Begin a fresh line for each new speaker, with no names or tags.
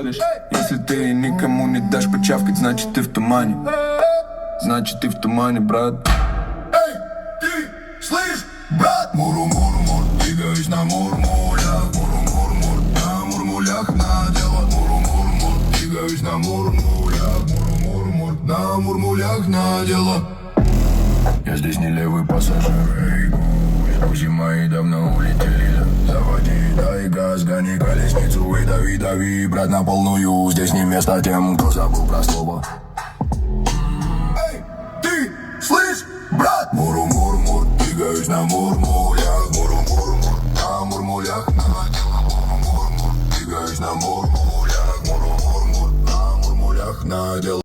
палишь. Если ты никому не дашь почавкать, значит ты в тумане. Значит ты в тумане, брат.
Эй, ты слышь, брат? Муру-мур-мур, двигаюсь на мур-мулях. Муру-мур-мур, на мурмулях надела. Муру-мур-мур, двигаюсь на мурмулях. Муру-мур-мур, на мурмулях надела. Я здесь не левый пассажир, эй, друзья мои давно улетели. Заводи, дай газ, гони колесницу и дави, дави, брат, на полную. Здесь не место тем, кто забыл про слово. Эй, ты слышь, брат? Муру-мур-мур, двигаюсь на мурмулях. Муру-мур-мур, на мурмулях надела. Муру-мур-мур, двигаюсь на мурмулях. Муру-мур-мур, на мурмулях надела.